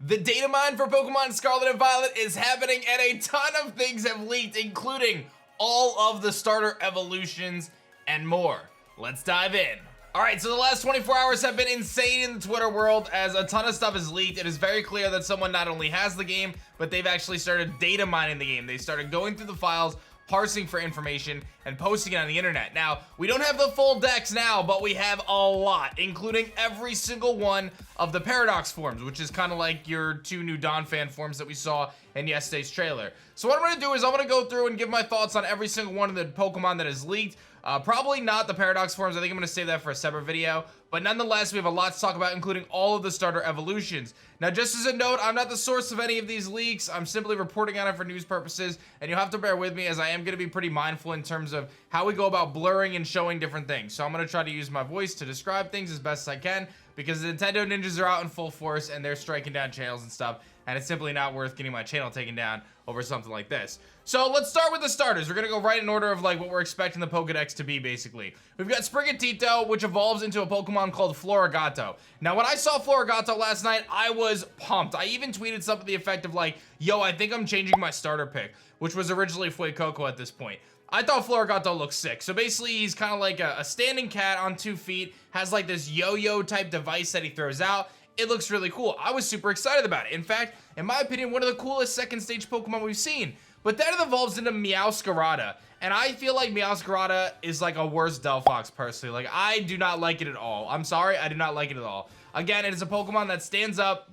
The data mine for Pokemon Scarlet and Violet is happening, and a ton of things have leaked, including all of the starter evolutions and more. Let's dive in. Alright, so the last 24 hours have been insane in the Twitter world as a ton of stuff is leaked. It is very clear that someone not only has the game, but they've actually started data mining the game. They started going through the files, parsing for information, and posting it on the internet. Now, we don't have the full decks now, but we have a lot, including every single one of the Paradox forms, which is kind of like your 2 new DONPHAN forms that we saw in yesterday's trailer. So what I'm going to do is I'm going to go through and give my thoughts on every single one of the Pokemon that is leaked. Probably not the Paradox forms. I think I'm going to save that for a separate video. But nonetheless, we have a lot to talk about, including all of the starter evolutions. Now, just as a note, I'm not the source of any of these leaks. I'm simply reporting on it for news purposes, and you'll have to bear with me as I am going to be pretty mindful in terms of how we go about blurring and showing different things. So I'm going to try to use my voice to describe things as best as I can, because the Nintendo ninjas are out in full force, and they're striking down channels and stuff, and it's simply not worth getting my channel taken down over something like this. So let's start with the starters. We're gonna go right in order of like what we're expecting the Pokedex to be, basically. We've got Sprigatito, which evolves into a Pokemon called Florigato. Now, when I saw Florigato last night, I was pumped. I even tweeted something to the effect of like, yo, I think I'm changing my starter pick, which was originally Fuecoco at this point. I thought Florigato looked sick. So basically, he's kind of like a standing cat on 2 feet, has like this yo-yo type device that he throws out. It looks really cool. I was super excited about it. In fact, in my opinion, one of the coolest second stage Pokemon we've seen. But then it evolves into Meowscarada. And I feel like Meowscarada is like a worse Delphox, personally. Like, I do not like it at all. I'm sorry, I do not like it at all. Again, it is a Pokemon that stands up.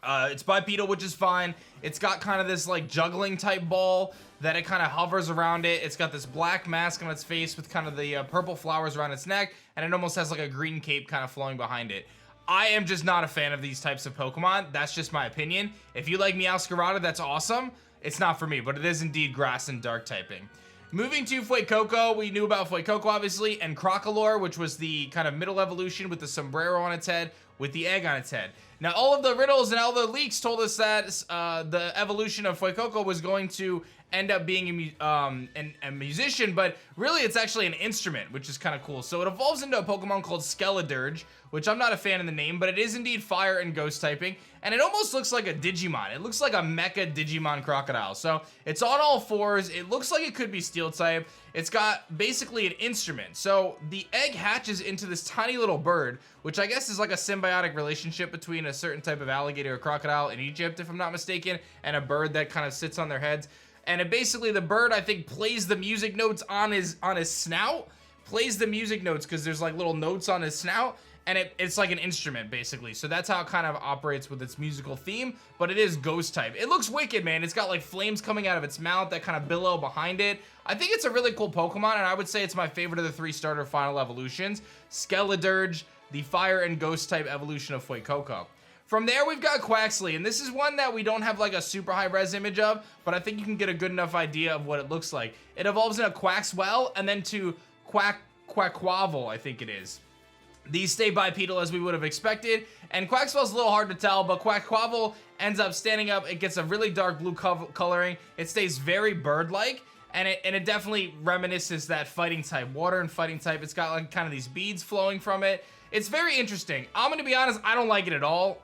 It's bipedal, which is fine. It's got kind of this like juggling type ball that it kind of hovers around it. It's got this black mask on its face with kind of the purple flowers around its neck. And it almost has like a green cape kind of flowing behind it. I am just not a fan of these types of Pokemon. That's just my opinion. If you like Meowscarada, that's awesome. It's not for me, but it is indeed grass and dark typing. Moving to Fuecoco, we knew about Fuecoco, obviously, and Crocalor, which was the kind of middle evolution with the sombrero on its head, with the egg on its head. Now, all of the riddles and all the leaks told us that the evolution of Fuecoco was going to end up being a musician, but really it's actually an instrument, which is kind of cool. So it evolves into a Pokemon called Skeledirge, which I'm not a fan of the name, but it is indeed fire and ghost typing, and it almost looks like a Digimon. It looks like a mecha Digimon crocodile. So it's on all fours. It looks like it could be steel type. It's got basically an instrument. So the egg hatches into this tiny little bird, which I guess is like a symbiotic relationship between a certain type of alligator or crocodile in Egypt, if I'm not mistaken, and a bird that kind of sits on their heads. And it basically, the bird, I think, plays the music notes on his snout. Plays the music notes because there's like little notes on his snout. And it's like an instrument, basically. So that's how it kind of operates with its musical theme. But it is ghost type. It looks wicked, man. It's got like flames coming out of its mouth that kind of billow behind it. I think it's a really cool Pokemon. And I would say it's my favorite of the 3 starter final evolutions. Skeledirge, the fire and ghost type evolution of Fuecoco. From there, we've got Quaxly, and this is one that we don't have like a super high res image of, but I think you can get a good enough idea of what it looks like. It evolves into Quaxwell and then to Quaquaval, I think it is. These stay bipedal as we would have expected, and Quaxwell's a little hard to tell, but Quaquaval ends up standing up. It gets a really dark blue coloring. It stays very bird-like, and it definitely reminisces that fighting type, water and fighting type. It's got like kind of these beads flowing from it. It's very interesting. I'm gonna be honest, I don't like it at all.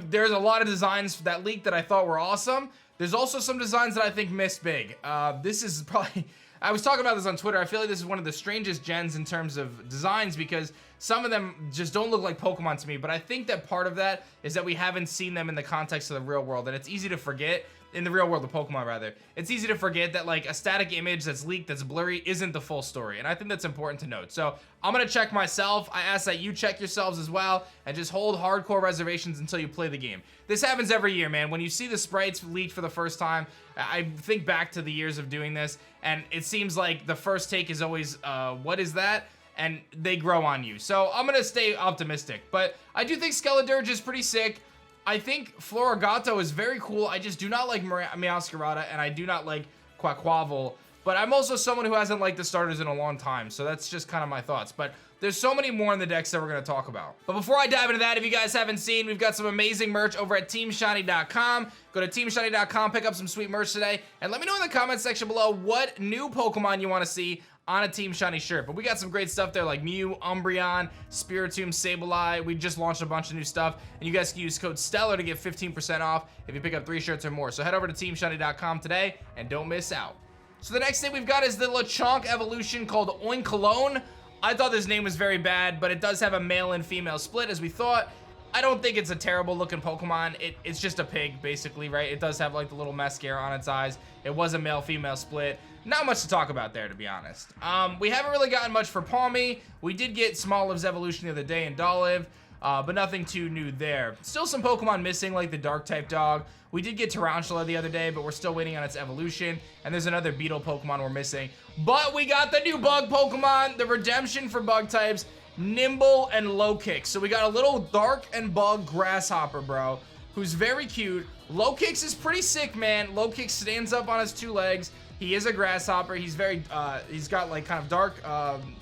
There's a lot of designs that leaked that I thought were awesome. There's also some designs that I think missed big. This is probably, I was talking about this on Twitter. I feel like this is one of the strangest gens in terms of designs because some of them just don't look like Pokemon to me, but I think that part of that is that we haven't seen them in the context of the real world, and it's easy to forget. In the real world of Pokemon, rather. It's easy to forget that like a static image that's leaked, that's blurry, isn't the full story. And I think that's important to note. So I'm gonna check myself. I ask that you check yourselves as well and just hold hardcore reservations until you play the game. This happens every year, man. When you see the sprites leaked for the first time, I think back to the years of doing this, and it seems like the first take is always, what is that? And they grow on you. So I'm gonna stay optimistic. But I do think Skeledirge is pretty sick. I think Florigato is very cool. I just do not like Meowscarada, and I do not like Quaquaval. But I'm also someone who hasn't liked the starters in a long time, so that's just kind of my thoughts. But there's so many more in the decks that we're going to talk about. But before I dive into that, if you guys haven't seen, we've got some amazing merch over at TeamShiny.com. Go to TeamShiny.com, pick up some sweet merch today, and let me know in the comments section below what new Pokemon you want to see on a Team Shiny shirt. But we got some great stuff there like Mew, Umbreon, Spiritomb, Sableye. We just launched a bunch of new stuff, and you guys can use code STELLAR to get 15% off if you pick up 3 shirts or more. So head over to teamshiny.com today and don't miss out. So the next thing we've got is the Lechonk evolution called Oinkologne. I thought this name was very bad, but it does have a male and female split as we thought. I don't think it's a terrible looking Pokemon. It's just a pig, basically, right? It does have like the little mascara on its eyes. It was a male-female split. Not much to talk about there, to be honest. We haven't really gotten much for Palmy. We did get Smoliv's evolution the other day in Dolliv, but nothing too new there. Still some Pokemon missing, like the Dark-type dog. We did get Tarantula the other day, but we're still waiting on its evolution. And there's another Beetle Pokemon we're missing. But we got the new Bug Pokemon, the redemption for Bug types, Nimble and Low-Kicks. So we got a little Dark and Bug Grasshopper, bro, who's very cute. Low-Kicks is pretty sick, man. Low-Kicks stands up on his 2 legs. He is a grasshopper. He's very, he's got like kind of dark,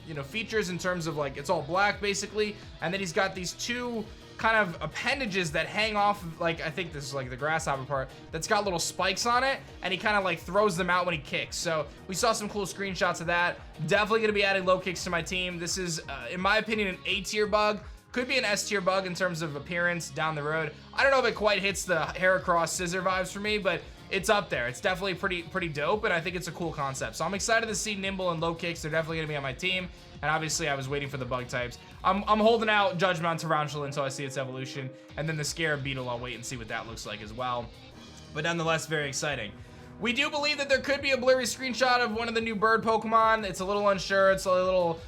you know, features in terms of like, it's all black basically. And then he's got these 2 kind of appendages that hang off of, like, I think this is like the grasshopper part that's got little spikes on it, and he kind of like throws them out when he kicks. So we saw some cool screenshots of that. Definitely gonna be adding Low-Kicks to my team. This is, in my opinion, an A-tier bug. Could be an S-tier bug in terms of appearance down the road. I don't know if it quite hits the Heracross Scissor vibes for me, but it's up there. It's definitely pretty dope, and I think it's a cool concept. So I'm excited to see Nimble and Low-Kicks. They're definitely gonna be on my team. And obviously, I was waiting for the bug types. I'm holding out Judgment on Tarantula until I see its evolution. And then the Scarab Beetle, I'll wait and see what that looks like as well. But nonetheless, very exciting. We do believe that there could be a blurry screenshot of one of the new bird Pokemon. It's a little unsure. It's a little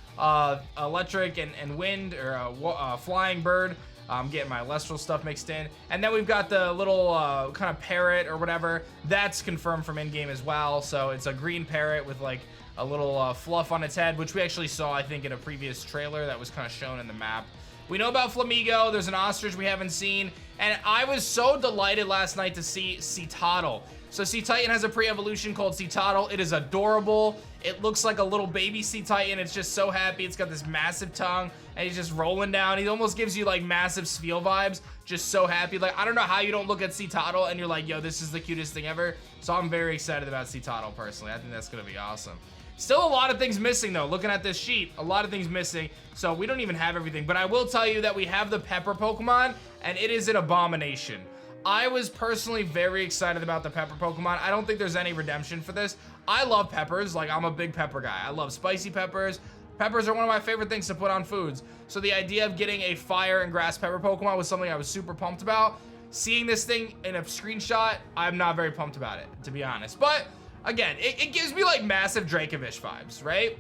electric and wind, or flying bird. I'm getting my Lestral stuff mixed in. And then we've got the little kind of parrot or whatever. That's confirmed from in-game as well. So it's a green parrot with like a little fluff on its head, which we actually saw, I think, in a previous trailer that was kind of shown in the map. We know about Flamigo. There's an ostrich we haven't seen. And I was so delighted last night to see Citadel. So C-Titan has a pre-evolution called Citadel. It is adorable. It looks like a little baby C-Titan. It's just so happy. It's got this massive tongue, and he's just rolling down. He almost gives you like massive Spheal vibes. Just so happy. Like, I don't know how you don't look at Citadel and you're like, yo, this is the cutest thing ever. So I'm very excited about Citadel personally. I think that's gonna be awesome. Still a lot of things missing though. Looking at this sheet, a lot of things missing. So we don't even have everything. But I will tell you that we have the Pepper Pokemon, and it is an abomination. I was personally very excited about the Pepper Pokemon. I don't think there's any redemption for this. I love peppers. Like, I'm a big pepper guy. I love spicy peppers. Peppers are one of my favorite things to put on foods. So the idea of getting a fire and grass pepper Pokemon was something I was super pumped about. Seeing this thing in a screenshot, I'm not very pumped about it, to be honest. But again, it gives me like massive Dracovish vibes, right?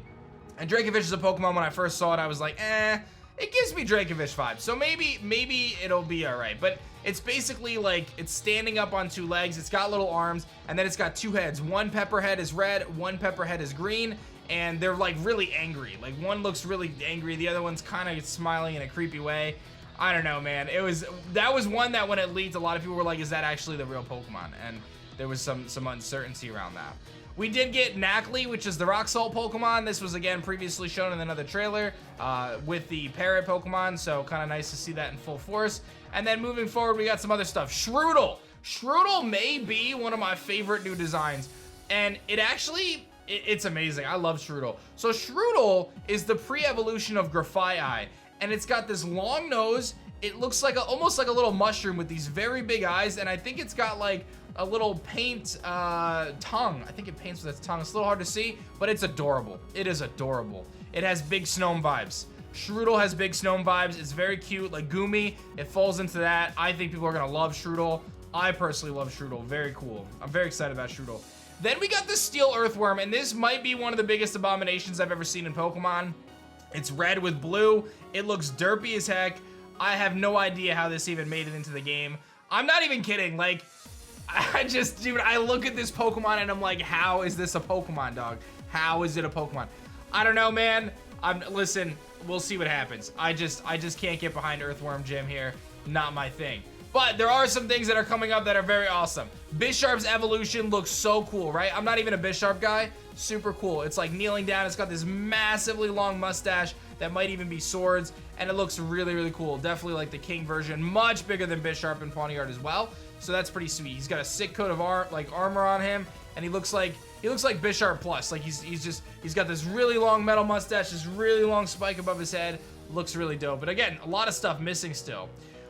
And Dracovish is a Pokemon, when I first saw it, I was like, it gives me Dracovish vibes. So maybe it'll be all right. But it's basically like, it's standing up on 2 legs. It's got little arms, and then it's got 2 heads. One pepper head is red, one pepper head is green, and they're like really angry. Like, one looks really angry, the other one's kind of smiling in a creepy way. I don't know, man. That was one that when it leaked, a lot of people were like, is that actually the real Pokemon? And there was some uncertainty around that. We did get Knackley, which is the Rock Salt Pokemon. This was, again, previously shown in another trailer with the Parrot Pokemon, so kind of nice to see that in full force. And then moving forward, we got some other stuff. Shroodle. Shroodle may be one of my favorite new designs, and it's amazing. I love Shroodle. So Shroodle is the pre-evolution of Grafaiai, and it's got this long nose. It looks like almost like a little mushroom with these very big eyes, and I think it's got like a little paint tongue. I think it paints with its tongue. It's a little hard to see, but it's adorable. It is adorable. It has big Snome vibes. Shroodle has big Snome vibes. It's very cute, like Goomy. It falls into that. I think people are gonna love Shroodle. I personally love Shroodle. Very cool. I'm very excited about Shroodle. Then we got the Steel Earthworm, and this might be one of the biggest abominations I've ever seen in Pokemon. It's red with blue. It looks derpy as heck. I have no idea how this even made it into the game. I'm not even kidding. Like, dude, I look at this Pokemon and I'm like, how is this a Pokemon, dog? How is it a Pokemon? I don't know, man. Listen, we'll see what happens. I just can't get behind Earthworm Jim here. Not my thing. But there are some things that are coming up that are very awesome. Bisharp's evolution looks so cool, right? I'm not even a Bisharp guy. Super cool. It's like kneeling down. It's got this massively long mustache that might even be swords, and it looks really, really cool. Definitely like the King version. Much bigger than Bisharp and Pawniard as well. So that's pretty sweet. He's got a sick coat of armor on him, and he looks like He looks like Bisharp Plus. Like he's got this really long metal mustache, this really long spike above his head. Looks really dope. But again, a lot of stuff missing still.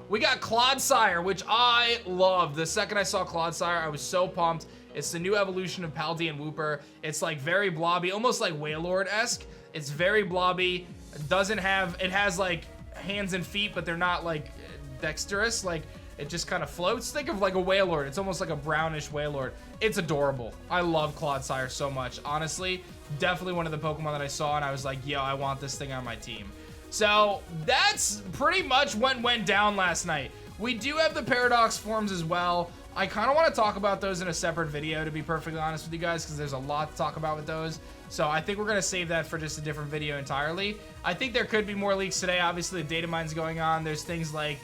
We got Clodsire, which I loved. The second I saw Clodsire, I was so pumped. It's the new evolution of Paldean Wooper. It's like very blobby, almost like Wailord-esque. It's very blobby. It has like hands and feet, but they're not like dexterous. Like it just kind of floats. Think of like a Wailord. It's almost like a brownish Wailord. It's adorable. I love Clodsire so much. Honestly, definitely one of the Pokemon that I saw and I was like, yo, I want this thing on my team. So that's pretty much what went down last night. We do have the Paradox forms as well. I kind of want to talk about those in a separate video, to be perfectly honest with you guys, because there's a lot to talk about with those. So I think we're going to save that for just a different video entirely. I think there could be more leaks today. Obviously, the data mine's going on. There's things like,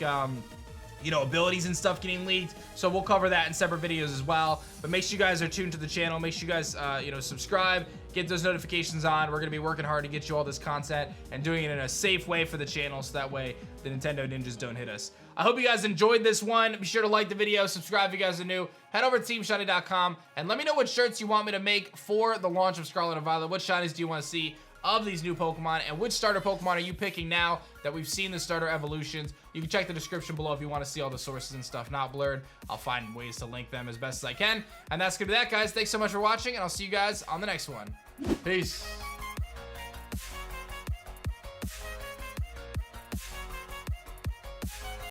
you know, abilities and stuff getting leaked. So we'll cover that in separate videos as well. But make sure you guys are tuned to the channel. Make sure you guys, you know, subscribe, get those notifications on. We're going to be working hard to get you all this content and doing it in a safe way for the channel so that way the Nintendo ninjas don't hit us. I hope you guys enjoyed this one. Be sure to like the video, subscribe if you guys are new. Head over to TeamShiny.com and let me know what shirts you want me to make for the launch of Scarlet and Violet. What shinies do you want to see of these new Pokemon, and which starter Pokemon are you picking now that we've seen the starter evolutions? You can check the description below if you want to see all the sources and stuff not blurred. I'll find ways to link them as best as I can. And that's gonna be that, guys. Thanks so much for watching, and I'll see you guys on the next one. Peace.